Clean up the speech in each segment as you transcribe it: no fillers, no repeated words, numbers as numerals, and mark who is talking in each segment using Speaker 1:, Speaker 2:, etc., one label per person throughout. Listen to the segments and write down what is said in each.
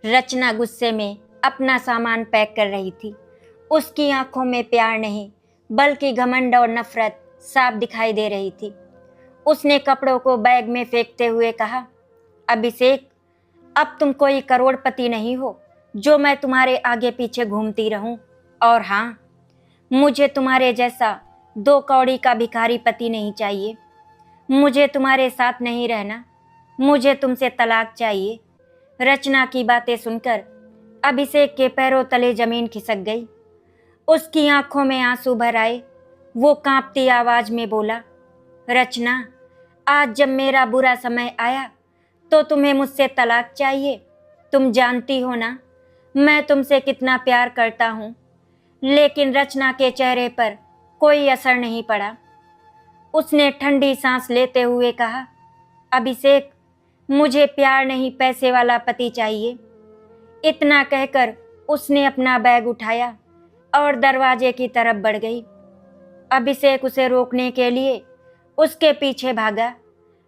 Speaker 1: रचना गुस्से में अपना सामान पैक कर रही थी। उसकी आंखों में प्यार नहीं बल्कि घमंड और नफरत साफ दिखाई दे रही थी। उसने कपड़ों को बैग में फेंकते हुए कहा, अभिषेक, अब तुम कोई करोड़पति नहीं हो जो मैं तुम्हारे आगे पीछे घूमती रहूं। और हाँ, मुझे तुम्हारे जैसा 2 कौड़ी का भिखारी पति नहीं चाहिए। मुझे तुम्हारे साथ नहीं रहना, मुझे तुमसे तलाक चाहिए। रचना की बातें सुनकर अभिषेक के पैरों तले जमीन खिसक गई। उसकी आंखों में आंसू भर आए। वो कांपती आवाज में बोला, रचना, आज जब मेरा बुरा समय आया तो तुम्हें मुझसे तलाक चाहिए। तुम जानती हो ना मैं तुमसे कितना प्यार करता हूँ। लेकिन रचना के चेहरे पर कोई असर नहीं पड़ा। उसने ठंडी सांस लेते हुए कहा, अभिषेक, मुझे प्यार नहीं पैसे वाला पति चाहिए। इतना कहकर उसने अपना बैग उठाया और दरवाजे की तरफ बढ़ गई। अभिषेक उसे रोकने के लिए उसके पीछे भागा,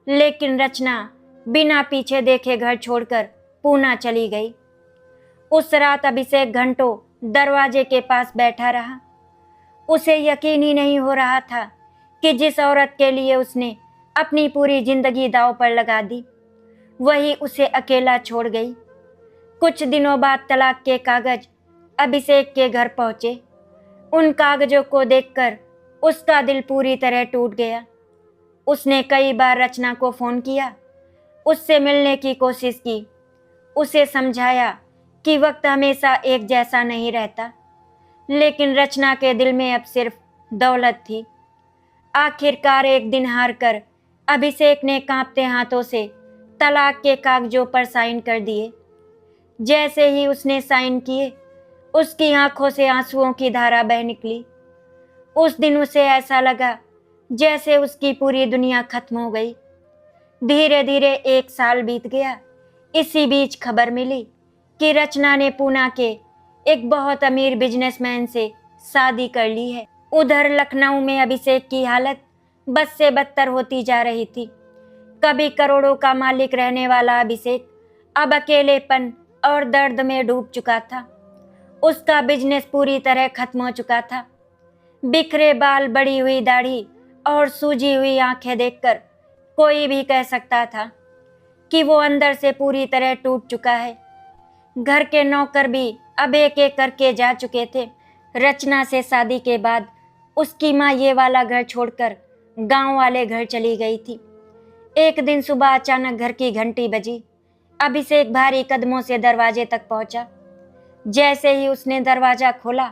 Speaker 1: लेकिन रचना बिना पीछे देखे घर छोड़कर पूना चली गई। उस रात अभिषेक घंटों दरवाजे के पास बैठा रहा। उसे यकीन ही नहीं हो रहा था कि जिस औरत के लिए उसने अपनी पूरी जिंदगी दांव पर लगा दी, वही उसे अकेला छोड़ गई। कुछ दिनों बाद तलाक के कागज अभिषेक के घर पहुंचे। उन कागजों को देखकर उसका दिल पूरी तरह टूट गया। उसने कई बार रचना को फोन किया, उससे मिलने की कोशिश की, उसे समझाया कि वक्त हमेशा एक जैसा नहीं रहता। लेकिन रचना के दिल में अब सिर्फ दौलत थी। आखिरकार एक दिन हार कर अभिषेक ने कांपते हाथों से तलाक के कागजों पर साइन कर दिए। जैसे ही उसने साइन किए, उसकी आंखों से आंसुओं की धारा बह निकली। उस दिन उसे ऐसा लगा जैसे उसकी पूरी दुनिया खत्म हो गई। धीरे धीरे 1 साल बीत गया। इसी बीच खबर मिली कि रचना ने पूना के एक बहुत अमीर बिजनेसमैन से शादी कर ली है। उधर लखनऊ में अभिषेक की हालत बद से बदतर होती जा रही थी। कभी करोड़ों का मालिक रहने वाला अभिषेक अब अकेलेपन और दर्द में डूब चुका था। उसका बिजनेस पूरी तरह खत्म हो चुका था। बिखरे बाल, बड़ी हुई दाढ़ी और सूजी हुई आंखें देखकर कोई भी कह सकता था कि वो अंदर से पूरी तरह टूट चुका है। घर के नौकर भी अब एक एक करके जा चुके थे। रचना से शादी के बाद उसकी माँ ये वाला घर छोड़कर गांव वाले घर चली गई थी। एक दिन सुबह अचानक घर की घंटी बजी। अभिषेक भारी कदमों से दरवाजे तक पहुंचा। जैसे ही उसने दरवाजा खोला,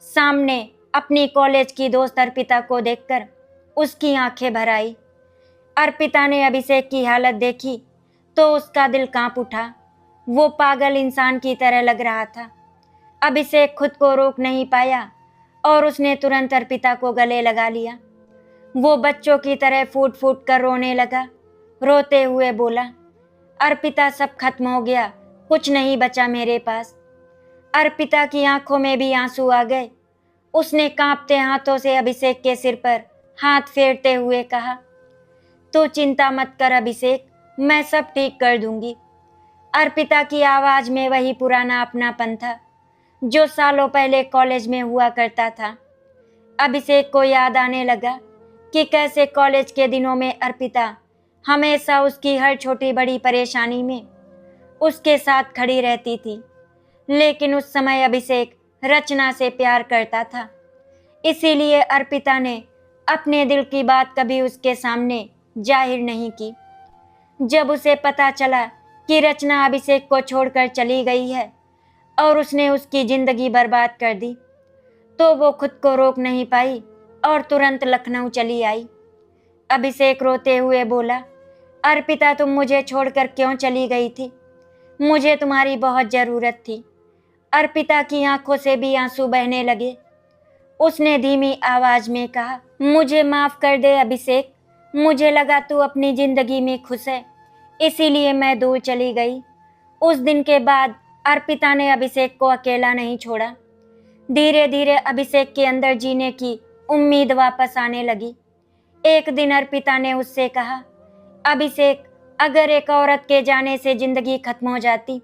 Speaker 1: सामने अपनी कॉलेज की दोस्त अर्पिता को देखकर उसकी आंखें भर आई। अर्पिता ने अभिषेक की हालत देखी तो उसका दिल कांप उठा। वो पागल इंसान की तरह लग रहा था। अभिषेक खुद को रोक नहीं पाया और उसने तुरंत अर्पिता को गले लगा लिया। वो बच्चों की तरह फूट फूट कर रोने लगा। रोते हुए बोला, अर्पिता, सब खत्म हो गया, कुछ नहीं बचा मेरे पास। अर्पिता की आंखों में भी आंसू आ गए। उसने कांपते हाथों से अभिषेक के सिर पर हाथ फेरते हुए कहा, तू चिंता मत कर अभिषेक, मैं सब ठीक कर दूंगी। अर्पिता की आवाज में वही पुराना अपनापन था जो सालों पहले कॉलेज में हुआ करता था। अभिषेक को याद आने लगा कि कैसे कॉलेज के दिनों में अर्पिता हमेशा उसकी हर छोटी बड़ी परेशानी में उसके साथ खड़ी रहती थी। लेकिन उस समय अभिषेक रचना से प्यार करता था, इसीलिए अर्पिता ने अपने दिल की बात कभी उसके सामने जाहिर नहीं की। जब उसे पता चला कि रचना अभिषेक को छोड़कर चली गई है और उसने उसकी जिंदगी बर्बाद कर दी, तो वो खुद को रोक नहीं पाई और तुरंत लखनऊ चली आई। अभिषेक रोते हुए बोला, अर्पिता, तुम मुझे छोड़कर क्यों चली गई थी? मुझे तुम्हारी बहुत ज़रूरत थी। अर्पिता की आंखों से भी आंसू बहने लगे। उसने धीमी आवाज में कहा, मुझे माफ कर दे अभिषेक, मुझे लगा तू अपनी जिंदगी में खुश है, इसीलिए मैं दूर चली गई। उस दिन के बाद अर्पिता ने अभिषेक को अकेला नहीं छोड़ा। धीरे धीरे अभिषेक के अंदर जीने की उम्मीद वापस आने लगी। एक दिन अर्पिता ने उससे कहा, अभिषेक, अगर एक औरत के जाने से जिंदगी खत्म हो जाती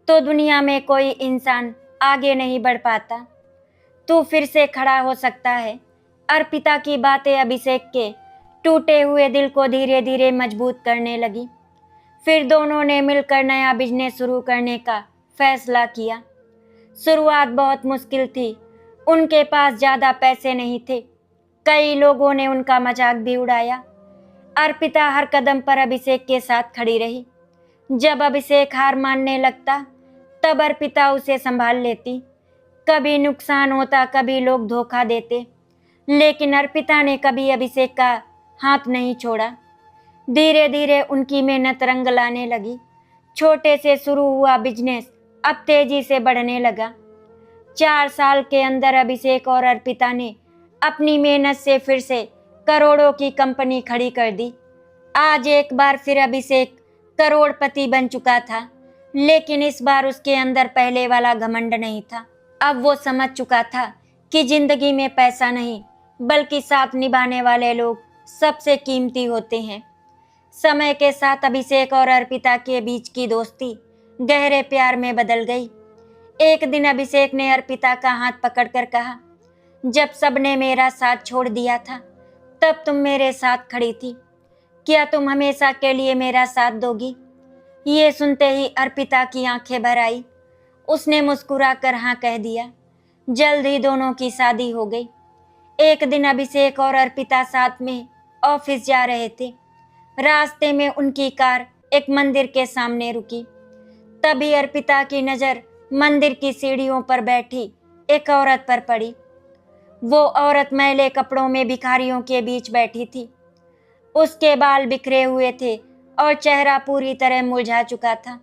Speaker 1: तो दुनिया में कोई इंसान आगे नहीं बढ़ पाता। तू फिर से खड़ा हो सकता है। अर्पिता की बातें अभिषेक के टूटे हुए दिल को धीरे धीरे मजबूत करने लगी। फिर दोनों ने मिलकर नया बिजनेस शुरू करने का फैसला किया। शुरुआत बहुत मुश्किल थी। उनके पास ज़्यादा पैसे नहीं थे। कई लोगों ने उनका मजाक भी उड़ाया। अर्पिता हर कदम पर अभिषेक के साथ खड़ी रही। जब अभिषेक हार मानने लगता तब अर्पिता उसे संभाल लेती। कभी नुकसान होता, कभी लोग धोखा देते, लेकिन अर्पिता ने कभी अभिषेक का हाथ नहीं छोड़ा। धीरे धीरे उनकी मेहनत रंग लाने लगी। छोटे से शुरू हुआ बिजनेस अब तेजी से बढ़ने लगा। 4 साल के अंदर अभिषेक और अर्पिता ने अपनी मेहनत से फिर से करोड़ों की कंपनी खड़ी कर दी। आज एक बार फिर अभिषेक करोड़पति बन चुका था, लेकिन इस बार उसके अंदर पहले वाला घमंड नहीं था। अब वो समझ चुका था कि जिंदगी में पैसा नहीं बल्कि साथ निभाने वाले लोग सबसे कीमती होते हैं। समय के साथ अभिषेक और अर्पिता के बीच की दोस्ती गहरे प्यार में बदल गई। एक दिन अभिषेक ने अर्पिता का हाथ पकड़कर कहा, जब सबने मेरा साथ छोड़ दिया था तब तुम मेरे साथ खड़ी थी। क्या तुम हमेशा के लिए मेरा साथ दोगी? ये सुनते ही अर्पिता की आंखें भर आई। उसने मुस्कुराकर हाँ कह दिया। जल्द ही दोनों की शादी हो गई। एक दिन अभिषेक और अर्पिता साथ में ऑफिस जा रहे थे। रास्ते में उनकी कार एक मंदिर के सामने रुकी। तभी अर्पिता की नज़र मंदिर की सीढ़ियों पर बैठी एक औरत पर पड़ी। वो औरत मैले कपड़ों में भिखारियों के बीच बैठी थी। उसके बाल बिखरे हुए थे और चेहरा पूरी तरह मुरझा चुका था।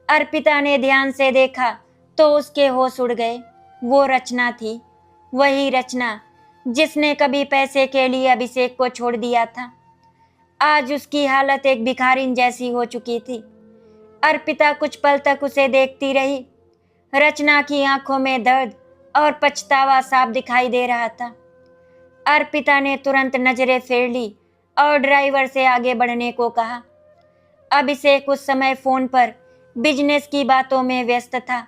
Speaker 1: अर्पिता ने ध्यान से देखा तो उसके होश उड़ गए। वो रचना थी, वही रचना जिसने कभी पैसे के लिए अभिषेक को छोड़ दिया था। आज उसकी हालत एक भिखारिन जैसी हो चुकी थी। अर्पिता कुछ पल तक उसे देखती रही। रचना की आंखों में दर्द और पछतावा साफ दिखाई दे रहा था। अर्पिता ने तुरंत नजरें फेर ली और ड्राइवर से आगे बढ़ने को कहा। अभिषेक उस समय फोन पर बिजनेस की बातों में व्यस्त था,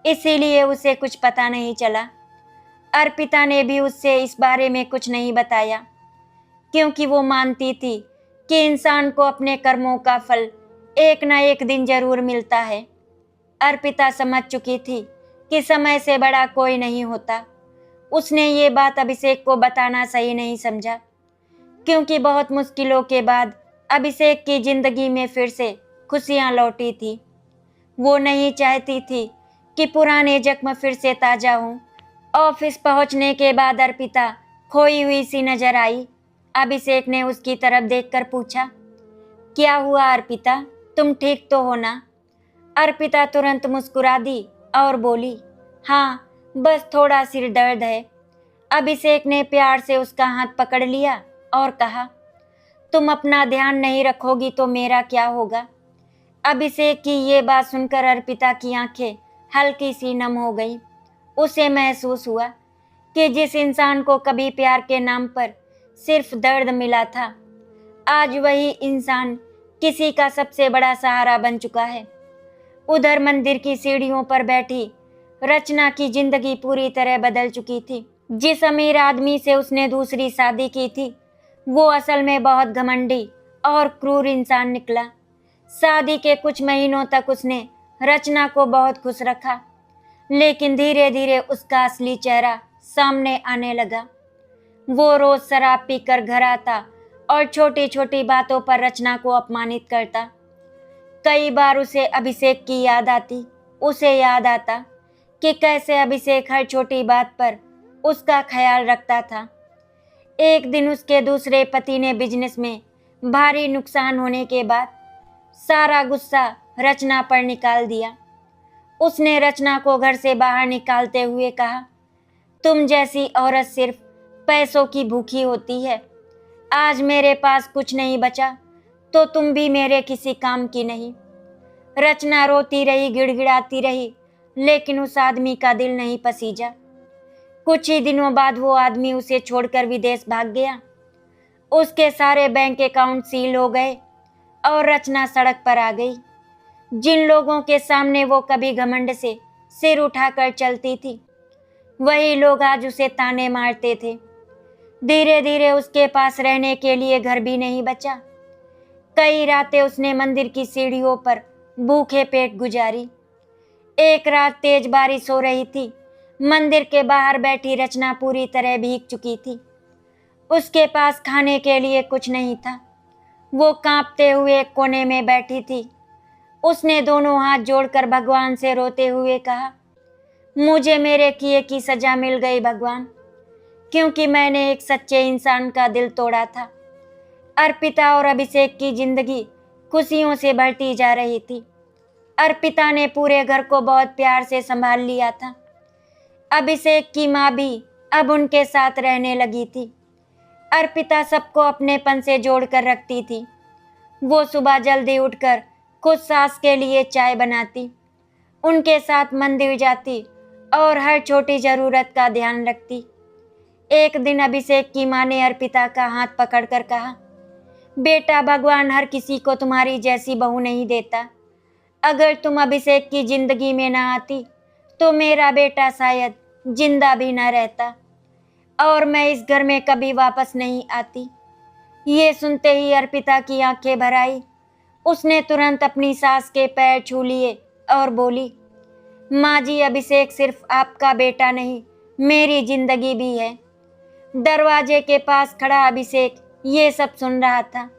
Speaker 1: इसीलिए उसे कुछ पता नहीं चला। अर्पिता ने भी उससे इस बारे में कुछ नहीं बताया, क्योंकि वो मानती थी कि इंसान को अपने कर्मों का फल एक न एक दिन जरूर मिलता है। अर्पिता समझ चुकी थी कि समय से बड़ा कोई नहीं होता। उसने ये बात अभिषेक को बताना सही नहीं समझा, क्योंकि बहुत मुश्किलों के बाद अभिषेक की जिंदगी में फिर से खुशियां लौटी थी। वो नहीं चाहती थी कि पुराने जख्म फिर से ताज़ा हों। ऑफिस पहुंचने के बाद अर्पिता खोई हुई सी नजर आई। अभिषेक ने उसकी तरफ देखकर पूछा, क्या हुआ अर्पिता, तुम ठीक तो हो ना? अर्पिता तुरंत मुस्कुरा दी और बोली, हाँ, बस थोड़ा सिर दर्द है। अभिषेक ने प्यार से उसका हाथ पकड़ लिया और कहा, तुम अपना ध्यान नहीं रखोगी तो मेरा क्या होगा? अभिषेक की ये बात सुनकर अर्पिता की आंखें हल्की सी नम हो गई। उसे महसूस हुआ कि जिस इंसान को कभी प्यार के नाम पर सिर्फ दर्द मिला था, आज वही इंसान किसी का सबसे बड़ा सहारा बन चुका है। उधर मंदिर की सीढ़ियों पर बैठी रचना की जिंदगी पूरी तरह बदल चुकी थी। जिस अमीर आदमी से उसने दूसरी शादी की थी, वो असल में बहुत घमंडी और क्रूर इंसान निकला। शादी के कुछ महीनों तक उसने रचना को बहुत खुश रखा, लेकिन धीरे धीरे उसका असली चेहरा सामने आने लगा। वो रोज शराब पीकर घर आता और छोटी छोटी बातों पर रचना को अपमानित करता। कई बार उसे अभिषेक की याद आती। उसे याद आता कि कैसे अभिषेक हर छोटी बात पर उसका ख्याल रखता था। एक दिन उसके दूसरे पति ने बिजनेस में भारी नुकसान होने के बाद सारा गुस्सा रचना पर निकाल दिया। उसने रचना को घर से बाहर निकालते हुए कहा, तुम जैसी औरत सिर्फ पैसों की भूखी होती है। आज मेरे पास कुछ नहीं बचा तो तुम भी मेरे किसी काम की नहीं। रचना रोती रही, गिड़गिड़ाती रही, लेकिन उस आदमी का दिल नहीं पसीजा। कुछ ही दिनों बाद वो आदमी उसे छोड़कर विदेश भाग गया। उसके सारे बैंक अकाउंट सील हो गए और रचना सड़क पर आ गई। जिन लोगों के सामने वो कभी घमंड से सिर उठाकर चलती थी, वही लोग आज उसे ताने मारते थे। धीरे धीरे उसके पास रहने के लिए घर भी नहीं बचा। कई रातें उसने मंदिर की सीढ़ियों पर भूखे पेट गुजारी। एक रात तेज बारिश हो रही थी। मंदिर के बाहर बैठी रचना पूरी तरह भीग चुकी थी। उसके पास खाने के लिए कुछ नहीं था। वो कांपते हुए एक कोने में बैठी थी। उसने दोनों हाथ जोड़कर भगवान से रोते हुए कहा, मुझे मेरे किए की सजा मिल गई भगवान, क्योंकि मैंने एक सच्चे इंसान का दिल तोड़ा था। अर्पिता और अभिषेक की जिंदगी खुशियों से भरती जा रही थी। अर्पिता ने पूरे घर को बहुत प्यार से संभाल लिया था। अभिषेक की माँ भी अब उनके साथ रहने लगी थी। अर्पिता सबको अपनेपन से जोड़कर रखती थी। वो सुबह जल्दी उठकर खुद सास के लिए चाय बनाती, उनके साथ मंदिर जाती और हर छोटी जरूरत का ध्यान रखती। एक दिन अभिषेक की माँ ने अर्पिता का हाथ पकड़कर कहा, बेटा, भगवान हर किसी को तुम्हारी जैसी बहू नहीं देता। अगर तुम अभिषेक की जिंदगी में ना आती तो मेरा बेटा शायद जिंदा भी ना रहता और मैं इस घर में कभी वापस नहीं आती। ये सुनते ही अर्पिता की आंखें भर आई। उसने तुरंत अपनी सास के पैर छू लिए और बोली, माँ जी, अभिषेक सिर्फ आपका बेटा नहीं, मेरी जिंदगी भी है। दरवाजे के पास खड़ा अभिषेक ये सब सुन रहा था।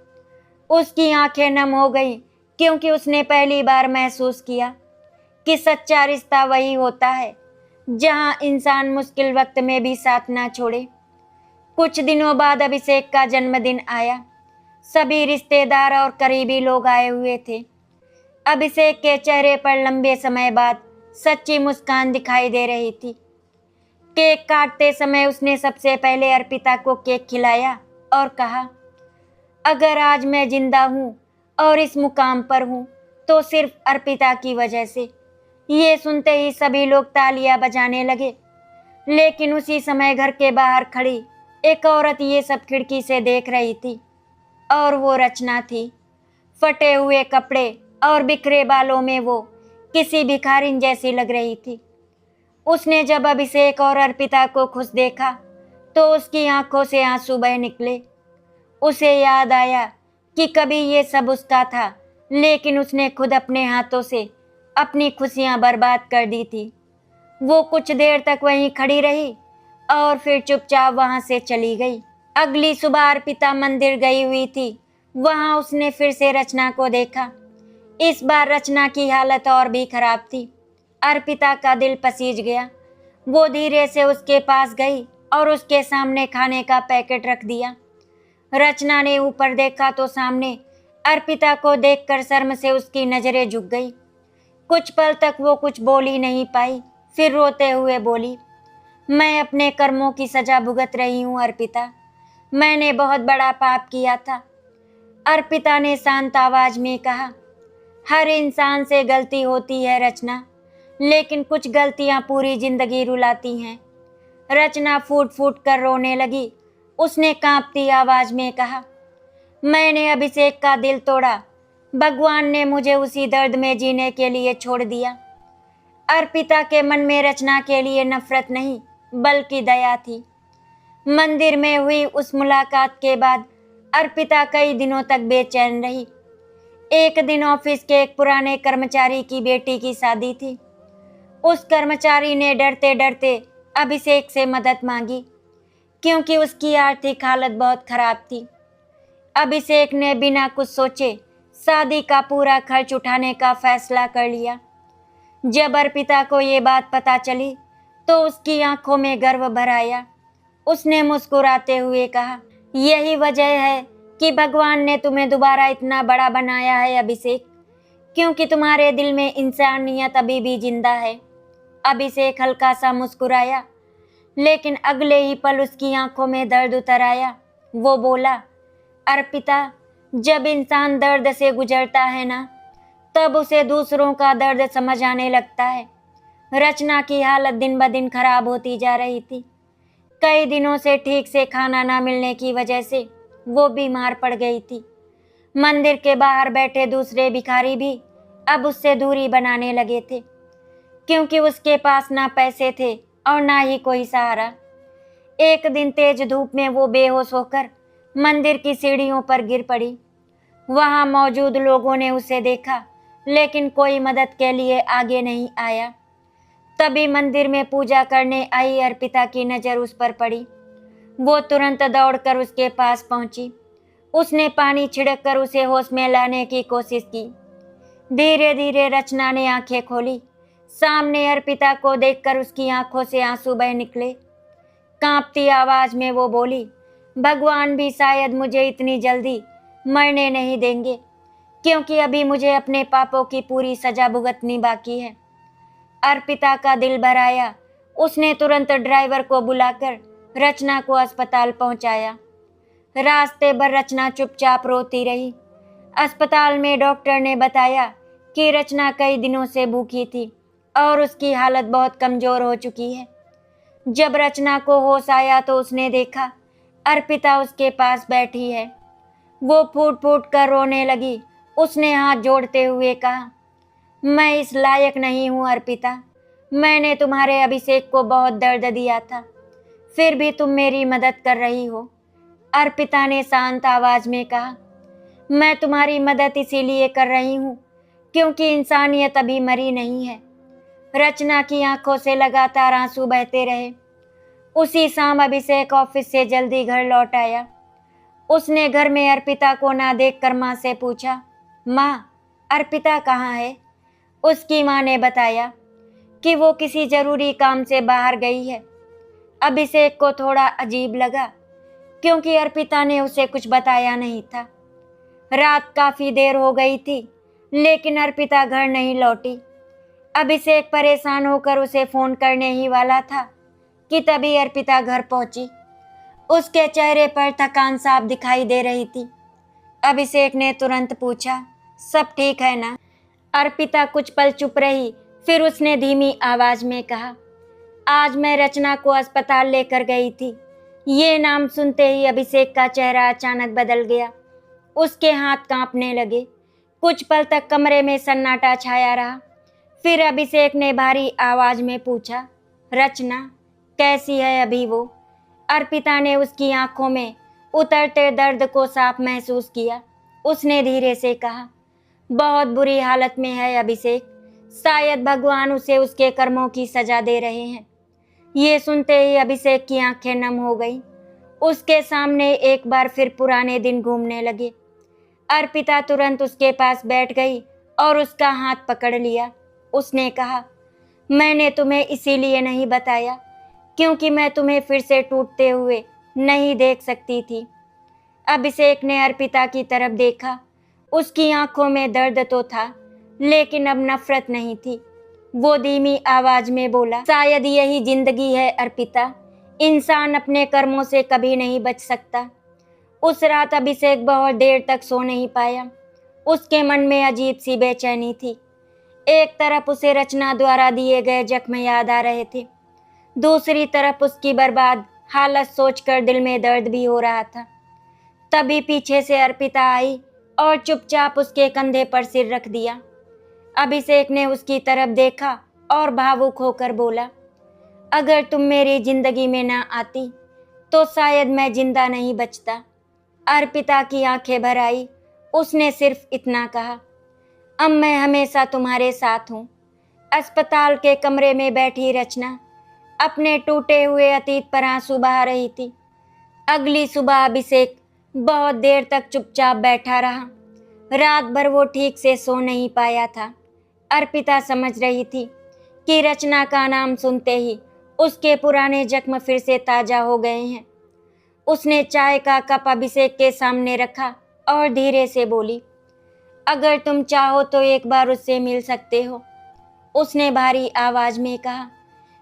Speaker 1: उसकी आंखें नम हो गई, क्योंकि उसने पहली बार महसूस किया कि सच्चा रिश्ता वही होता है जहां इंसान मुश्किल वक्त में भी साथ ना छोड़े। कुछ दिनों बाद अभिषेक का जन्मदिन आया। सभी रिश्तेदार और करीबी लोग आए हुए थे। अभिषेक के चेहरे पर लंबे समय बाद सच्ची मुस्कान दिखाई दे रही थी। केक काटते समय उसने सबसे पहले अर्पिता को केक खिलाया और कहा, अगर आज मैं जिंदा हूँ और इस मुकाम पर हूँ तो सिर्फ अर्पिता की वजह से। ये सुनते ही सभी लोग तालियां बजाने लगे। लेकिन उसी समय घर के बाहर खड़ी एक औरत ये सब खिड़की से देख रही थी और वो रचना थी। फटे हुए कपड़े और बिखरे बालों में वो किसी भिखारिन जैसी लग रही थी। उसने जब अभिषेक और अर्पिता को खुश देखा तो उसकी आंखों से आंसू बह निकले। उसे याद आया कि कभी ये सब उसका था, लेकिन उसने खुद अपने हाथों से अपनी खुशियां बर्बाद कर दी थी। वो कुछ देर तक वहीं खड़ी रही और फिर चुपचाप वहां से चली गई। अगली सुबह अर्पिता मंदिर गई हुई थी। वहां उसने फिर से रचना को देखा। इस बार रचना की हालत और भी खराब थी। अर्पिता का दिल पसीज गया। वो धीरे से उसके पास गई और उसके सामने खाने का पैकेट रख दिया। रचना ने ऊपर देखा तो सामने अर्पिता को देखकर शर्म से उसकी नजरें झुक गई। कुछ पल तक वो कुछ बोल ही नहीं पाई। फिर रोते हुए बोली, मैं अपने कर्मों की सजा भुगत रही हूँ अर्पिता। मैंने बहुत बड़ा पाप किया था। अर्पिता ने शांत आवाज में कहा, हर इंसान से गलती होती है रचना, लेकिन कुछ गलतियां पूरी जिंदगी रुलाती हैं। रचना फूट फूट कर रोने लगी। उसने कांपती आवाज में कहा, मैंने अभिषेक का दिल तोड़ा। भगवान ने मुझे उसी दर्द में जीने के लिए छोड़ दिया। अर्पिता के मन में रचना के लिए नफरत नहीं, बल्कि दया थी। मंदिर में हुई उस मुलाकात के बाद अर्पिता कई दिनों तक बेचैन रही। एक दिन ऑफिस के एक पुराने कर्मचारी की बेटी की शादी थी। उस कर्मचारी ने डरते डरते अभिषेक से मदद मांगी, क्योंकि उसकी आर्थिक हालत बहुत खराब थी। अभिषेक ने बिना कुछ सोचे शादी का पूरा खर्च उठाने का फैसला कर लिया। जब अर्पिता को ये बात पता चली तो उसकी आंखों में गर्व भर आया। उसने मुस्कुराते हुए कहा, यही वजह है कि भगवान ने तुम्हें दोबारा इतना बड़ा बनाया है अभिषेक, क्योंकि तुम्हारे दिल में इंसानियत अभी भी जिंदा है। अभिषेक हल्का सा मुस्कुराया, लेकिन अगले ही पल उसकी आंखों में दर्द उतर आया। वो बोला, अर्पिता, जब इंसान दर्द से गुजरता है ना, तब उसे दूसरों का दर्द समझ आने लगता है। रचना की हालत दिन ब दिन खराब होती जा रही थी। कई दिनों से ठीक से खाना ना मिलने की वजह से वो बीमार पड़ गई थी। मंदिर के बाहर बैठे दूसरे भिखारी भी अब उससे दूरी बनाने लगे थे, क्योंकि उसके पास ना पैसे थे और ना ही कोई सहारा। एक दिन तेज धूप में वो बेहोश होकर मंदिर की सीढ़ियों पर गिर पड़ी। वहां मौजूद लोगों ने उसे देखा, लेकिन कोई मदद के लिए आगे नहीं आया। तभी मंदिर में पूजा करने आई अर्पिता की नजर उस पर पड़ी। वो तुरंत दौड़कर उसके पास पहुंची। उसने पानी छिड़ककर उसे होश में लाने की कोशिश की। धीरे धीरे रचना ने आंखें खोली। सामने अर्पिता को देखकर उसकी आंखों से आंसू बह निकले। कांपती आवाज में वो बोली, भगवान भी शायद मुझे इतनी जल्दी मरने नहीं देंगे, क्योंकि अभी मुझे अपने पापों की पूरी सजा भुगतनी बाकी है। अर्पिता का दिल भर आया। उसने तुरंत ड्राइवर को बुलाकर रचना को अस्पताल पहुंचाया। रास्ते भर रचना चुपचाप रोती रही। अस्पताल में डॉक्टर ने बताया कि रचना कई दिनों से भूखी थी और उसकी हालत बहुत कमजोर हो चुकी है। जब रचना को होश आया तो उसने देखा अर्पिता उसके पास बैठी है। वो फूट फूट कर रोने लगी। उसने हाथ जोड़ते हुए कहा, मैं इस लायक नहीं हूँ अर्पिता। मैंने तुम्हारे अभिषेक को बहुत दर्द दिया था, फिर भी तुम मेरी मदद कर रही हो। अर्पिता ने शांत आवाज में कहा, मैं तुम्हारी मदद इसीलिए कर रही हूँ क्योंकि इंसानियत अभी मरी नहीं है। रचना की आंखों से लगातार आंसू बहते रहे। उसी शाम अभिषेक ऑफिस से जल्दी घर लौट आया। उसने घर में अर्पिता को ना देखकर माँ से पूछा, माँ, अर्पिता कहाँ है? उसकी माँ ने बताया कि वो किसी जरूरी काम से बाहर गई है। अभिषेक को थोड़ा अजीब लगा, क्योंकि अर्पिता ने उसे कुछ बताया नहीं था। रात काफी देर हो गई थी, लेकिन अर्पिता घर नहीं लौटी। अभिषेक परेशान होकर उसे फोन करने ही वाला था कि तभी अर्पिता घर पहुंची। उसके चेहरे पर थकान साफ दिखाई दे रही थी। अभिषेक ने तुरंत पूछा, सब ठीक है ना? अर्पिता कुछ पल चुप रही, फिर उसने धीमी आवाज में कहा, आज मैं रचना को अस्पताल लेकर गई थी। ये नाम सुनते ही अभिषेक का चेहरा अचानक बदल गया। उसके हाथ कांपने लगे। कुछ पल तक कमरे में सन्नाटा छाया रहा। फिर अभिषेक ने भारी आवाज में पूछा, रचना कैसी है अभी वो? अर्पिता ने उसकी आंखों में उतरते दर्द को साफ महसूस किया। उसने धीरे से कहा, बहुत बुरी हालत में है अभिषेक। शायद भगवान उसे उसके कर्मों की सजा दे रहे हैं। ये सुनते ही अभिषेक की आंखें नम हो गईं। उसके सामने एक बार फिर पुराने दिन घूमने लगे। अर्पिता तुरंत उसके पास बैठ गई और उसका हाथ पकड़ लिया। उसने कहा, मैंने तुम्हें इसीलिए नहीं बताया क्योंकि मैं तुम्हें फिर से टूटते हुए नहीं देख सकती थी। अभिषेक ने अर्पिता की तरफ देखा। उसकी आंखों में दर्द तो था, लेकिन अब नफरत नहीं थी। वो धीमी आवाज में बोला, शायद यही जिंदगी है अर्पिता। इंसान अपने कर्मों से कभी नहीं बच सकता। उस रात अभिषेक बहुत देर तक सो नहीं पाया। उसके मन में अजीब सी बेचैनी थी। एक तरफ उसे रचना द्वारा दिए गए जख्म याद आ रहे थे, दूसरी तरफ उसकी बर्बाद हालत सोचकर दिल में दर्द भी हो रहा था। तभी पीछे से अर्पिता आई और चुपचाप उसके कंधे पर सिर रख दिया। अभिषेक ने उसकी तरफ देखा और भावुक होकर बोला, अगर तुम मेरी जिंदगी में ना आती तो शायद मैं जिंदा नहीं बचता। अर्पिता की आंखें भर आई। उसने सिर्फ इतना कहा, अब मैं हमेशा तुम्हारे साथ हूँ। अस्पताल के कमरे में बैठी रचना अपने टूटे हुए अतीत पर आंसू बहा रही थी। अगली सुबह अभिषेक बहुत देर तक चुपचाप बैठा रहा। रात भर वो ठीक से सो नहीं पाया था। अर्पिता समझ रही थी कि रचना का नाम सुनते ही उसके पुराने जख्म फिर से ताजा हो गए हैं। उसने चाय का कप अभिषेक के सामने रखा और धीरे से बोली, अगर तुम चाहो तो एक बार उससे मिल सकते हो। उसने भारी आवाज में कहा,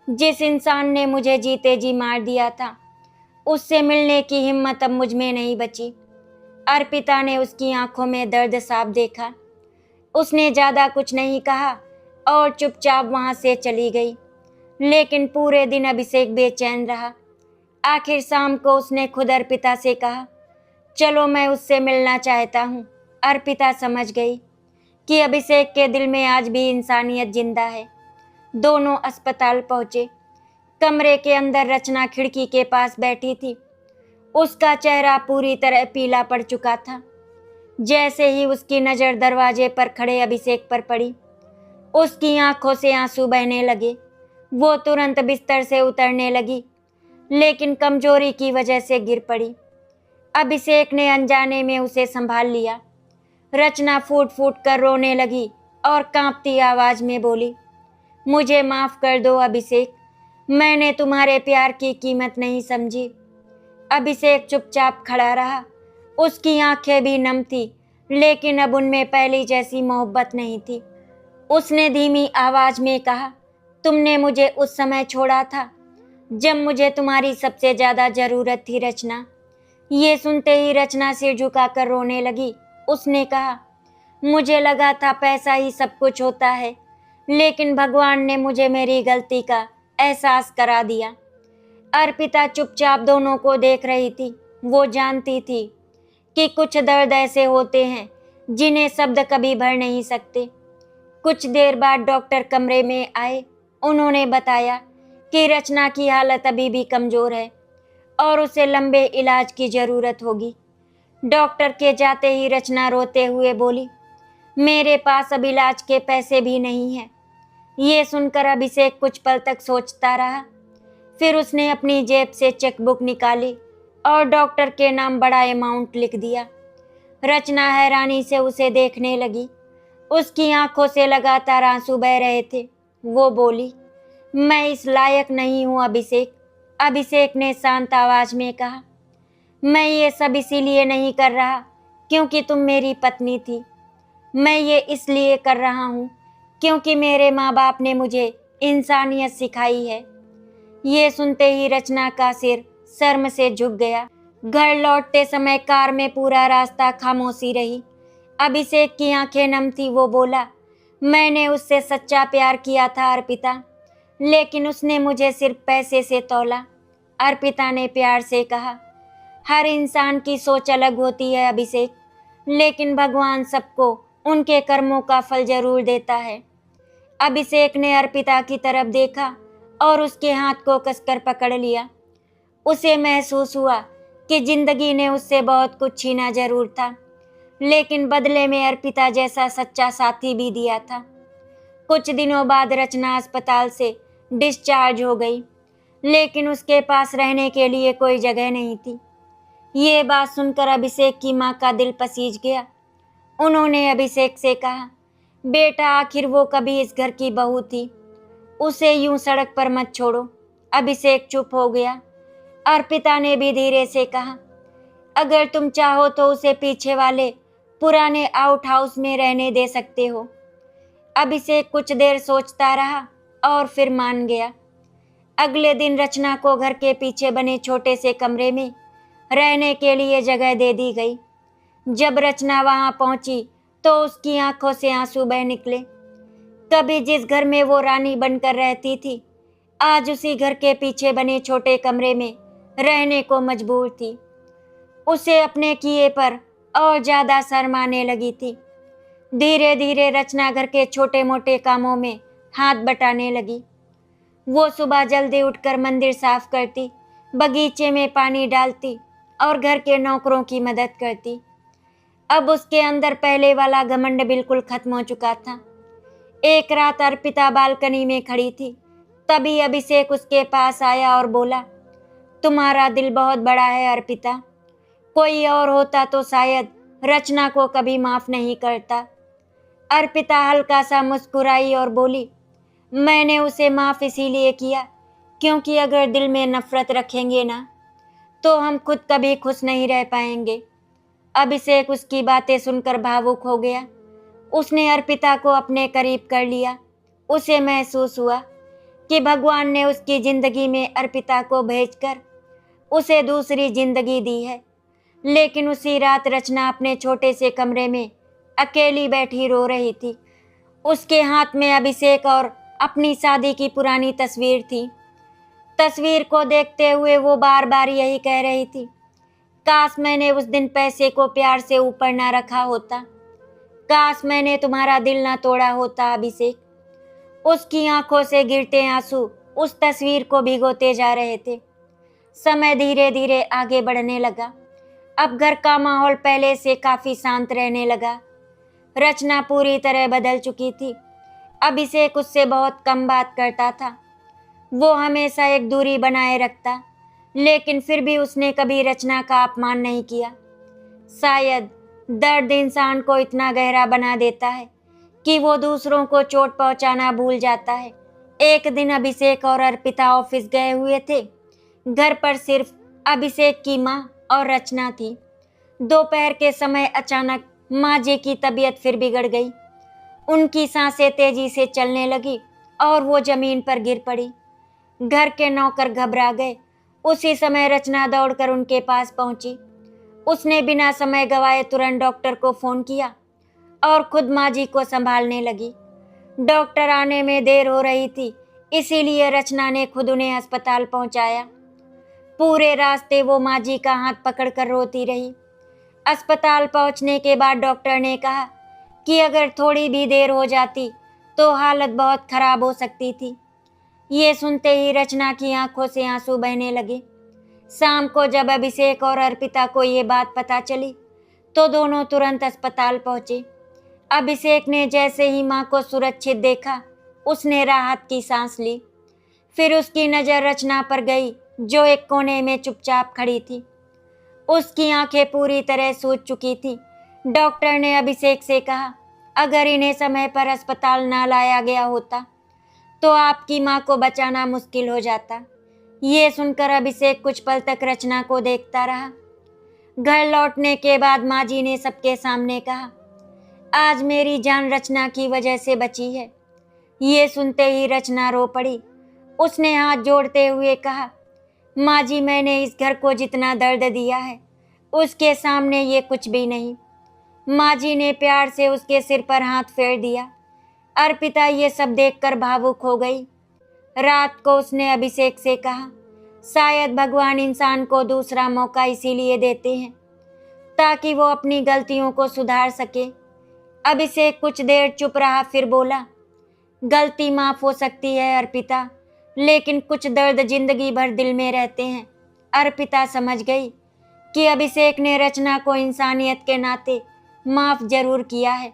Speaker 1: जिस इंसान ने मुझे जीते जी मार दिया था, उससे मिलने की हिम्मत अब मुझ में नहीं बची। अर्पिता ने उसकी आंखों में दर्द साफ देखा। उसने ज्यादा कुछ नहीं कहा और चुपचाप वहां से चली गई। लेकिन पूरे दिन अभिषेक बेचैन रहा। आखिर शाम को उसने खुद अर्पिता से कहा, चलो मैं उससे मिलना चाहता हूँ। अर्पिता समझ गई कि अभिषेक के दिल में आज भी इंसानियत जिंदा है। दोनों अस्पताल पहुंचे। कमरे के अंदर रचना खिड़की के पास बैठी थी। उसका चेहरा पूरी तरह पीला पड़ चुका था। जैसे ही उसकी नज़र दरवाजे पर खड़े अभिषेक पर पड़ी, उसकी आंखों से आंसू बहने लगे। वो तुरंत बिस्तर से उतरने लगी, लेकिन कमजोरी की वजह से गिर पड़ी। अभिषेक ने अनजाने में उसे संभाल लिया। रचना फूट फूट कर रोने लगी और कांपती आवाज में बोली, मुझे माफ कर दो अभिषेक, मैंने तुम्हारे प्यार की कीमत नहीं समझी। अभिषेक चुपचाप खड़ा रहा। उसकी आंखें भी नम थी, लेकिन अब उनमें पहली जैसी मोहब्बत नहीं थी। उसने धीमी आवाज में कहा, तुमने मुझे उस समय छोड़ा था जब मुझे तुम्हारी सबसे ज्यादा जरूरत थी रचना। ये सुनते ही रचना सिर झुकाकर रोने लगी। उसने कहा, मुझे लगा था पैसा ही सब कुछ होता है, लेकिन भगवान ने मुझे मेरी गलती का एहसास करा दिया। अर्पिता चुपचाप दोनों को देख रही थी। वो जानती थी कि कुछ दर्द ऐसे होते हैं जिन्हें शब्द कभी भर नहीं सकते। कुछ देर बाद डॉक्टर कमरे में आए। उन्होंने बताया कि रचना की हालत अभी भी कमज़ोर है और उसे लंबे इलाज की ज़रूरत होगी। डॉक्टर के जाते ही रचना रोते हुए बोली, मेरे पास अब इलाज के पैसे भी नहीं हैं। ये सुनकर अभिषेक कुछ पल तक सोचता रहा। फिर उसने अपनी जेब से चेकबुक निकाली और डॉक्टर के नाम बड़ा अमाउंट लिख दिया। रचना हैरानी से उसे देखने लगी। उसकी आंखों से लगातार आंसू बह रहे थे। वो बोली, मैं इस लायक नहीं हूँ अभिषेक। अभिषेक ने शांत आवाज में कहा, मैं ये सब इसीलिए नहीं कर रहा क्योंकि तुम मेरी पत्नी थी। मैं ये इसलिए कर रहा हूँ क्योंकि मेरे माँ बाप ने मुझे इंसानियत सिखाई है। ये सुनते ही रचना का सिर शर्म से झुक गया। घर लौटते समय कार में पूरा रास्ता खामोशी रही। अभिषेक की आंखें नम थी। वो बोला, मैंने उससे सच्चा प्यार किया था अर्पिता, लेकिन उसने मुझे सिर्फ पैसे से तौला। अर्पिता ने प्यार से कहा, हर इंसान की सोच अलग होती है अभिषेक, लेकिन भगवान सबको उनके कर्मों का फल जरूर देता है। अभिषेक ने अर्पिता की तरफ देखा और उसके हाथ को कसकर पकड़ लिया। उसे महसूस हुआ कि जिंदगी ने उससे बहुत कुछ छीना जरूर था, लेकिन बदले में अर्पिता जैसा सच्चा साथी भी दिया था। कुछ दिनों बाद रचना अस्पताल से डिस्चार्ज हो गई, लेकिन उसके पास रहने के लिए कोई जगह नहीं थी। ये बात सुनकर अभिषेक की माँ का दिल पसीज गया। उन्होंने अभिषेक से कहा, बेटा आखिर वो कभी इस घर की बहू थी, उसे यूं सड़क पर मत छोड़ो। अभिषेक चुप हो गया। अर्पिता ने भी धीरे से कहा, अगर तुम चाहो तो उसे पीछे वाले पुराने आउट हाउस में रहने दे सकते हो। अभिषेक कुछ देर सोचता रहा और फिर मान गया। अगले दिन रचना को घर के पीछे बने छोटे से कमरे में रहने के लिए जगह दे दी गई। जब रचना वहां पहुंची तो उसकी आंखों से आंसू बह निकले। कभी जिस घर में वो रानी बनकर रहती थी, आज उसी घर के पीछे बने छोटे कमरे में रहने को मजबूर थी। उसे अपने किए पर और ज्यादा शर्म आने लगी थी। धीरे धीरे रचना घर के छोटे मोटे कामों में हाथ बटाने लगी। वो सुबह जल्दी उठकर मंदिर साफ करती, बगीचे में पानी डालती और घर के नौकरों की मदद करती। अब उसके अंदर पहले वाला घमंड बिल्कुल खत्म हो चुका था। एक रात अर्पिता बालकनी में खड़ी थी, तभी अभिषेक उसके पास आया और बोला, तुम्हारा दिल बहुत बड़ा है अर्पिता, कोई और होता तो शायद रचना को कभी माफ नहीं करता। अर्पिता हल्का सा मुस्कुराई और बोली, मैंने उसे माफ इसीलिए किया क्योंकि अगर दिल में नफरत रखेंगे ना तो हम खुद कभी खुश नहीं रह पाएंगे। अभिषेक उसकी बातें सुनकर भावुक हो गया। उसने अर्पिता को अपने करीब कर लिया। उसे महसूस हुआ कि भगवान ने उसकी जिंदगी में अर्पिता को भेजकर उसे दूसरी जिंदगी दी है। लेकिन उसी रात रचना अपने छोटे से कमरे में अकेली बैठी रो रही थी। उसके हाथ में अभिषेक और अपनी शादी की पुरानी तस्वीर थी। तस्वीर को देखते हुए वो बार बार यही कह रही थी, काश मैंने उस दिन पैसे को प्यार से ऊपर ना रखा होता, काश मैंने तुम्हारा दिल ना तोड़ा होता अभिषेक। उसकी आंखों से गिरते आंसू उस तस्वीर को भिगोते जा रहे थे। समय धीरे धीरे आगे बढ़ने लगा। अब घर का माहौल पहले से काफी शांत रहने लगा। रचना पूरी तरह बदल चुकी थी। अभिषेक उससे बहुत कम बात करता था। वो हमेशा एक दूरी बनाए रखता, लेकिन फिर भी उसने कभी रचना का अपमान नहीं किया। शायद दर्द इंसान को इतना गहरा बना देता है कि वो दूसरों को चोट पहुंचाना भूल जाता है। एक दिन अभिषेक और अर्पिता ऑफिस गए हुए थे। घर पर सिर्फ अभिषेक की माँ और रचना थी। दोपहर के समय अचानक माँ जी की तबीयत फिर बिगड़ गई। उनकी सांसें तेजी से चलने लगी और वो जमीन पर गिर पड़ी। घर के नौकर घबरा गए। उसी समय रचना दौड़कर उनके पास पहुंची। उसने बिना समय गवाए तुरंत डॉक्टर को फोन किया और खुद माँ जी को संभालने लगी। डॉक्टर आने में देर हो रही थी, इसीलिए रचना ने खुद उन्हें अस्पताल पहुंचाया। पूरे रास्ते वो माँ जी का हाथ पकड़कर रोती रही। अस्पताल पहुंचने के बाद डॉक्टर ने कहा कि अगर थोड़ी भी देर हो जाती तो हालत बहुत खराब हो सकती थी। ये सुनते ही रचना की आंखों से आंसू बहने लगे। शाम को जब अभिषेक और अर्पिता को ये बात पता चली तो दोनों तुरंत अस्पताल पहुंचे। अभिषेक ने जैसे ही मां को सुरक्षित देखा, उसने राहत की सांस ली। फिर उसकी नजर रचना पर गई, जो एक कोने में चुपचाप खड़ी थी। उसकी आंखें पूरी तरह सूज चुकी थी। डॉक्टर ने अभिषेक से कहा, अगर इन्हें समय पर अस्पताल ना लाया गया होता तो आपकी मां को बचाना मुश्किल हो जाता। ये सुनकर अभिषेक कुछ पल तक रचना को देखता रहा। घर लौटने के बाद माँ जी ने सबके सामने कहा, आज मेरी जान रचना की वजह से बची है। ये सुनते ही रचना रो पड़ी। उसने हाथ जोड़ते हुए कहा, माँ जी, मैंने इस घर को जितना दर्द दिया है उसके सामने ये कुछ भी नहीं। माँ जी ने प्यार से उसके सिर पर हाथ फेर दिया। अर्पिता ये सब देखकर भावुक हो गई। रात को उसने अभिषेक से कहा, शायद भगवान इंसान को दूसरा मौका इसीलिए देते हैं ताकि वो अपनी गलतियों को सुधार सके। अभिषेक कुछ देर चुप रहा, फिर बोला, गलती माफ हो सकती है अर्पिता, लेकिन कुछ दर्द जिंदगी भर दिल में रहते हैं। अर्पिता समझ गई कि अभिषेक ने रचना को इंसानियत के नाते माफ जरूर किया है,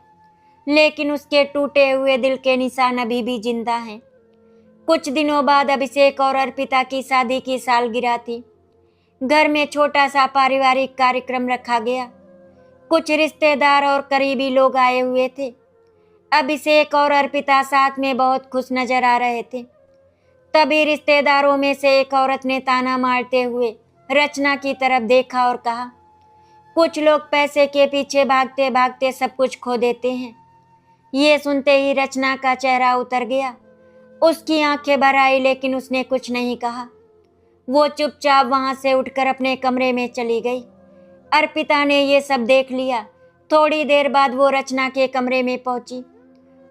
Speaker 1: लेकिन उसके टूटे हुए दिल के निशान अभी भी जिंदा हैं। कुछ दिनों बाद अभिषेक और अर्पिता की शादी की सालगिरह थी। घर में छोटा सा पारिवारिक कार्यक्रम रखा गया। कुछ रिश्तेदार और करीबी लोग आए हुए थे। अभिषेक और अर्पिता साथ में बहुत खुश नजर आ रहे थे। तभी रिश्तेदारों में से एक औरत ने ताना मारते हुए रचना की तरफ देखा और कहा, कुछ लोग पैसे के पीछे भागते भागते सब कुछ खो देते हैं। ये सुनते ही रचना का चेहरा उतर गया। उसकी आंखें भर आई, लेकिन उसने कुछ नहीं कहा। वो चुपचाप वहां से उठकर अपने कमरे में चली गई। अर्पिता ने ये सब देख लिया। थोड़ी देर बाद वो रचना के कमरे में पहुंची।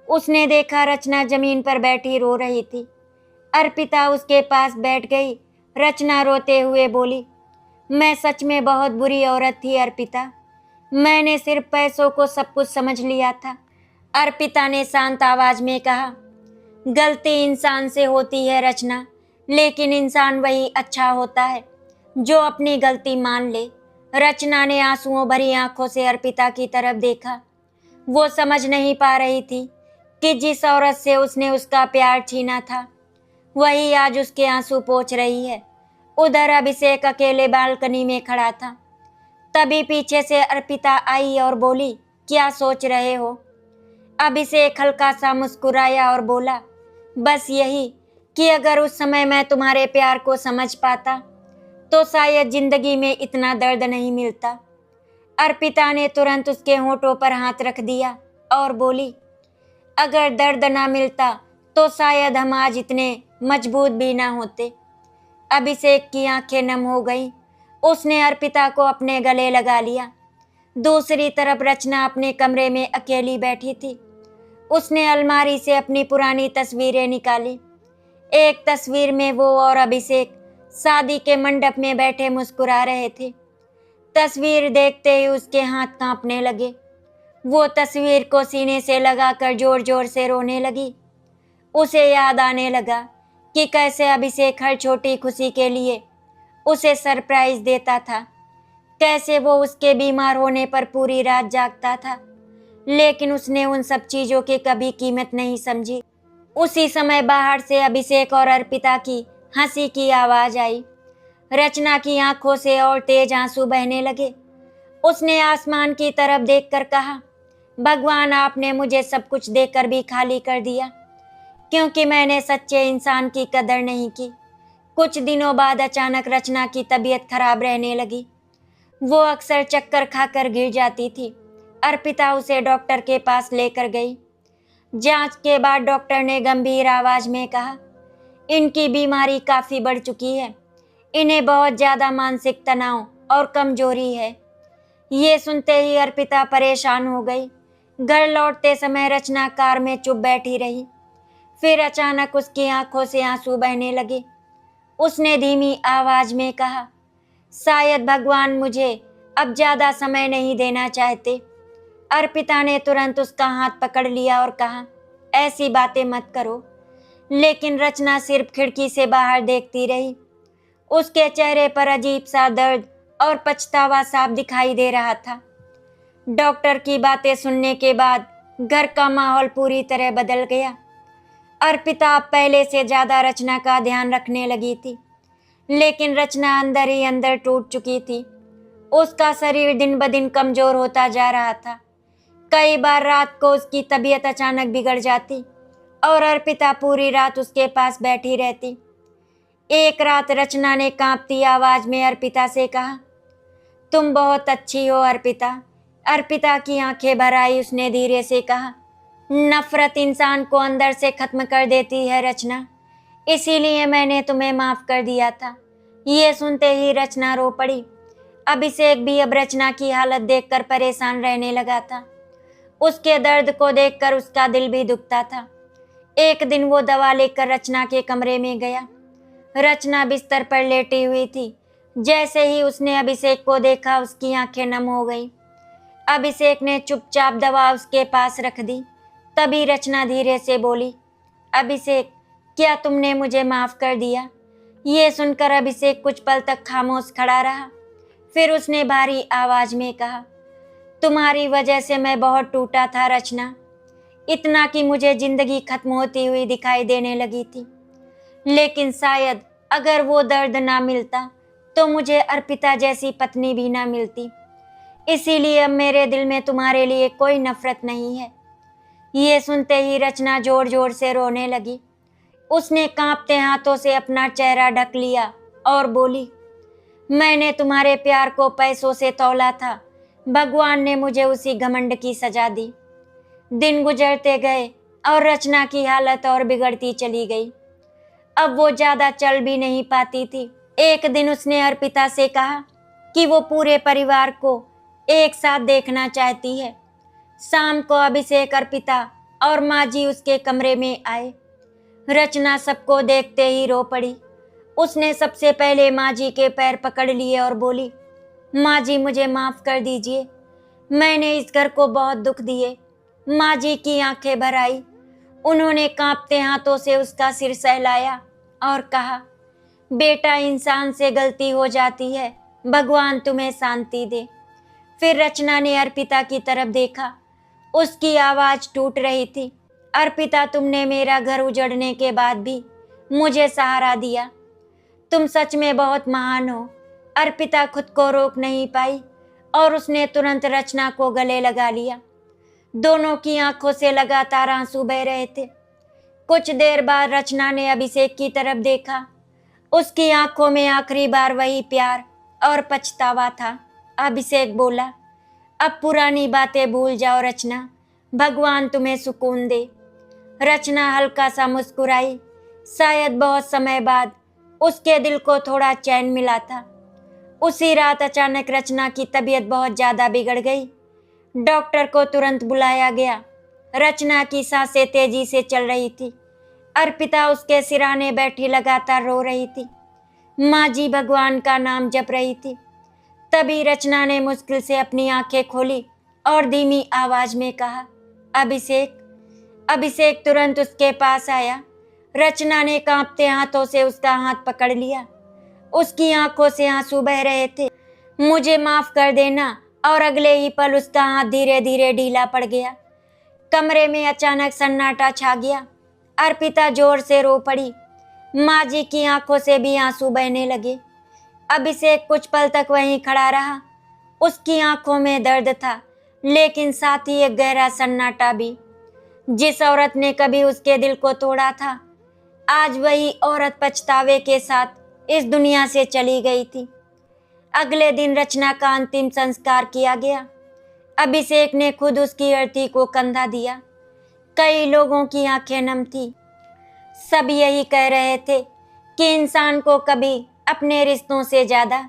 Speaker 1: उसने देखा रचना जमीन पर बैठी रो रही थी। अर्पिता उसके पास बैठ गई। रचना रोते हुए बोली, मैं सच में बहुत बुरी औरत थी अर्पिता। मैंने सिर्फ पैसों को सब कुछ समझ लिया था। अर्पिता ने शांत आवाज में कहा, गलती इंसान से होती है रचना, लेकिन इंसान वही अच्छा होता है जो अपनी गलती मान ले। रचना ने आंसुओं भरी आंखों से अर्पिता की तरफ देखा। वो समझ नहीं पा रही थी कि जिस औरत से उसने उसका प्यार छीना था वही आज उसके आंसू पोंछ रही है। उधर अभिषेक अकेले बालकनी में खड़ा था। तभी पीछे से अर्पिता आई और बोली, क्या सोच रहे हो? अभिषेक हल्का सा मुस्कुराया और बोला, बस यही कि अगर उस समय मैं तुम्हारे प्यार को समझ पाता तो शायद जिंदगी में इतना दर्द नहीं मिलता। अर्पिता ने तुरंत उसके होठों पर हाथ रख दिया और बोली, अगर दर्द ना मिलता तो शायद हम आज इतने मजबूत भी ना होते। अभिषेक की आंखें नम हो गईं। उसने अर्पिता को अपने गले लगा लिया। दूसरी तरफ रचना अपने कमरे में अकेली बैठी थी। उसने अलमारी से अपनी पुरानी तस्वीरें निकाली। एक तस्वीर में वो और अभिषेक शादी के मंडप में बैठे मुस्कुरा रहे थे। तस्वीर देखते ही उसके हाथ कांपने लगे। वो तस्वीर को सीने से लगाकर जोर जोर से रोने लगी। उसे याद आने लगा कि कैसे अभिषेक हर छोटी खुशी के लिए उसे सरप्राइज देता था, कैसे वो उसके बीमार होने पर पूरी रात जागता था, लेकिन उसने उन सब चीज़ों की कभी कीमत नहीं समझी। उसी समय बाहर से अभिषेक और अर्पिता की हंसी की आवाज़ आई। रचना की आंखों से और तेज आंसू बहने लगे। उसने आसमान की तरफ देखकर कहा, भगवान, आपने मुझे सब कुछ देकर भी खाली कर दिया, क्योंकि मैंने सच्चे इंसान की कदर नहीं की। कुछ दिनों बाद अचानक रचना की तबीयत खराब रहने लगी। वो अक्सर चक्कर खाकर गिर जाती थी। अर्पिता उसे डॉक्टर के पास लेकर गई। जांच के बाद डॉक्टर ने गंभीर आवाज में कहा, इनकी बीमारी काफ़ी बढ़ चुकी है, इन्हें बहुत ज़्यादा मानसिक तनाव और कमजोरी है। ये सुनते ही अर्पिता परेशान हो गई। घर लौटते समय रचना कार में चुप बैठी रही। फिर अचानक उसकी आंखों से आंसू बहने लगे। उसने धीमी आवाज में कहा, शायद भगवान मुझे अब ज़्यादा समय नहीं देना चाहते। अर्पिता ने तुरंत उसका हाथ पकड़ लिया और कहा, ऐसी बातें मत करो। लेकिन रचना सिर्फ खिड़की से बाहर देखती रही। उसके चेहरे पर अजीब सा दर्द और पछतावा साफ दिखाई दे रहा था। डॉक्टर की बातें सुनने के बाद घर का माहौल पूरी तरह बदल गया। अर्पिता अब पहले से ज़्यादा रचना का ध्यान रखने लगी थी, लेकिन रचना अंदर ही अंदर टूट चुकी थी। उसका शरीर दिन ब दिन कमज़ोर होता जा रहा था। कई बार रात को उसकी तबीयत अचानक बिगड़ जाती और अर्पिता पूरी रात उसके पास बैठी रहती। एक रात रचना ने कांपती आवाज़ में अर्पिता से कहा, तुम बहुत अच्छी हो अर्पिता। अर्पिता की आंखें भर आई। उसने धीरे से कहा, नफरत इंसान को अंदर से खत्म कर देती है रचना, इसीलिए मैंने तुम्हें माफ़ कर दिया था। ये सुनते ही रचना रो पड़ी। अभिषेक भी अब रचना की हालत देखकर परेशान रहने लगा था। उसके दर्द को देखकर उसका दिल भी दुखता था। एक दिन वो दवा लेकर रचना के कमरे में गया। रचना बिस्तर पर लेटी हुई थी। जैसे ही उसने अभिषेक को देखा, उसकी आंखें नम हो गई। अभिषेक ने चुपचाप दवा उसके पास रख दी। तभी रचना धीरे से बोली, अभिषेक, क्या तुमने मुझे माफ़ कर दिया? ये सुनकर अभिषेक कुछ पल तक खामोश खड़ा रहा। फिर उसने भारी आवाज़ में कहा, तुम्हारी वजह से मैं बहुत टूटा था रचना, इतना कि मुझे ज़िंदगी खत्म होती हुई दिखाई देने लगी थी। लेकिन शायद अगर वो दर्द ना मिलता तो मुझे अर्पिता जैसी पत्नी भी ना मिलती। इसीलिए अब मेरे दिल में तुम्हारे लिए कोई नफरत नहीं है। ये सुनते ही रचना जोर जोर से रोने लगी। उसने कांपते हाथों से अपना चेहरा ढक लिया और बोली, मैंने तुम्हारे प्यार को पैसों से तौला था, भगवान ने मुझे उसी घमंड की सजा दी। दिन गुजरते गए और रचना की हालत और बिगड़ती चली गई। अब वो ज़्यादा चल भी नहीं पाती थी। एक दिन उसने अर्पिता से कहा कि वो पूरे परिवार को एक साथ देखना चाहती है। शाम को अभिषेक, अर्पिता और माँ जी उसके कमरे में आए। रचना सबको देखते ही रो पड़ी। उसने सबसे पहले माँ जी के पैर पकड़ लिए और बोली, माँ जी, मुझे माफ़ कर दीजिए, मैंने इस घर को बहुत दुख दिए। माँ जी की आंखें भर आई। उन्होंने कांपते हाथों से उसका सिर सहलाया और कहा, बेटा, इंसान से गलती हो जाती है, भगवान तुम्हें शांति दे। फिर रचना ने अर्पिता की तरफ देखा। उसकी आवाज़ टूट रही थी, अर्पिता, तुमने मेरा घर उजड़ने के बाद भी मुझे सहारा दिया। तुम सच में बहुत महान हो। अर्पिता खुद को रोक नहीं पाई और उसने तुरंत रचना को गले लगा लिया। दोनों की आंखों से लगातार आंसू बह रहे थे। कुछ देर बाद रचना ने अभिषेक की तरफ देखा। उसकी आंखों में आखिरी बार वही प्यार और पछतावा था। अभिषेक बोला, अब पुरानी बातें भूल जाओ रचना, भगवान तुम्हें सुकून दे। रचना हल्का सा मुस्कुराई। शायद बहुत समय बाद उसके दिल को थोड़ा चैन मिला था। उसी रात अचानक रचना की तबीयत बहुत ज़्यादा बिगड़ गई। डॉक्टर को तुरंत बुलाया गया। रचना की सांसें तेजी से चल रही थी। अर्पिता उसके सिराने बैठी लगातार रो रही थी। माँ जी भगवान का नाम जप रही थी। तभी रचना ने मुश्किल से अपनी आंखें खोली और धीमी आवाज में कहा, अभिषेक। अभिषेक तुरंत उसके पास आया। रचना ने कांपते हाथों से उसका हाथ पकड़ लिया। उसकी आंखों से आंसू बह रहे थे। मुझे माफ कर देना। और अगले ही पल उसका हाथ धीरे धीरे ढीला पड़ गया। कमरे में अचानक सन्नाटा छा गया। अर्पिता जोर से रो पड़ी। माँ जी की आंखों से भी आंसू बहने लगे। अभिषेक कुछ पल तक वहीं खड़ा रहा। उसकी आंखों में दर्द था, लेकिन साथ ही एक गहरा सन्नाटा भी। जिस औरत ने कभी उसके दिल को तोड़ा था, आज वही औरत पछतावे के साथ इस दुनिया से चली गई थी। अगले दिन रचना का अंतिम संस्कार किया गया। अभिषेक ने खुद उसकी अर्थी को कंधा दिया। कई लोगों की आंखें नम थी। सब यही कह रहे थे कि इंसान को कभी अपने रिश्तों से ज्यादा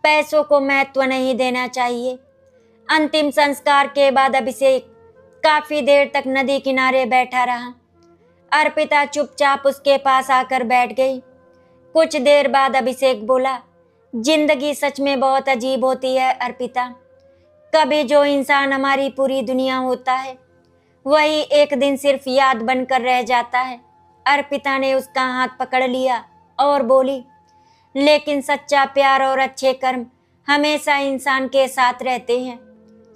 Speaker 1: पैसों को महत्व नहीं देना चाहिए। अंतिम संस्कार के बाद अभिषेक काफी देर तक नदी किनारे बैठा रहा। अर्पिता चुपचाप उसके पास आकर बैठ गई। कुछ देर बाद अभिषेक बोला, जिंदगी सच में बहुत अजीब होती है अर्पिता। कभी जो इंसान हमारी पूरी दुनिया होता है, वही एक दिन सिर्फ याद बनकर रह जाता है। अर्पिता ने उसका हाथ पकड़ लिया और बोली, लेकिन सच्चा प्यार और अच्छे कर्म हमेशा इंसान के साथ रहते हैं।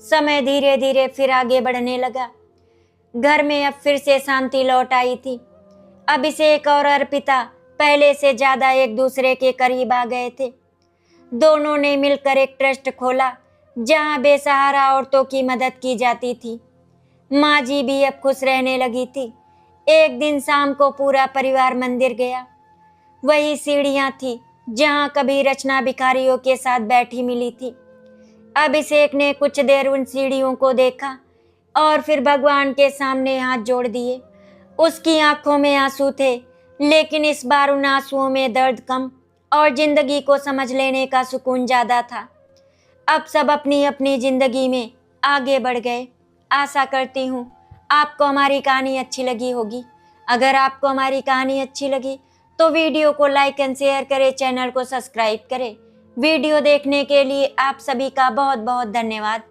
Speaker 1: समय धीरे धीरे फिर आगे बढ़ने लगा। घर में अब फिर से शांति लौट आई थी। अभिषेक और अर्पिता पहले से ज्यादा एक दूसरे के करीब आ गए थे। दोनों ने मिलकर एक ट्रस्ट खोला, जहां बेसहारा औरतों की मदद की जाती थी। माँ जी भी अब खुश रहने लगी थी। एक दिन शाम को पूरा परिवार मंदिर गया। वही सीढ़ियां थी जहां कभी रचना भिखारियों के साथ बैठी मिली थी। अभिषेक ने कुछ देर उन सीढ़ियों को देखा और फिर भगवान के सामने हाथ जोड़ दिए। उसकी आंखों में आंसू थे, लेकिन इस बार उन आंसुओं में दर्द कम और जिंदगी को समझ लेने का सुकून ज्यादा था। अब सब अपनी अपनी जिंदगी में आगे बढ़ गए। आशा करती हूँ आपको हमारी कहानी अच्छी लगी होगी। अगर आपको हमारी कहानी अच्छी लगी तो वीडियो को लाइक एंड शेयर करें, चैनल को सब्सक्राइब करें। वीडियो देखने के लिए आप सभी का बहुत बहुत धन्यवाद।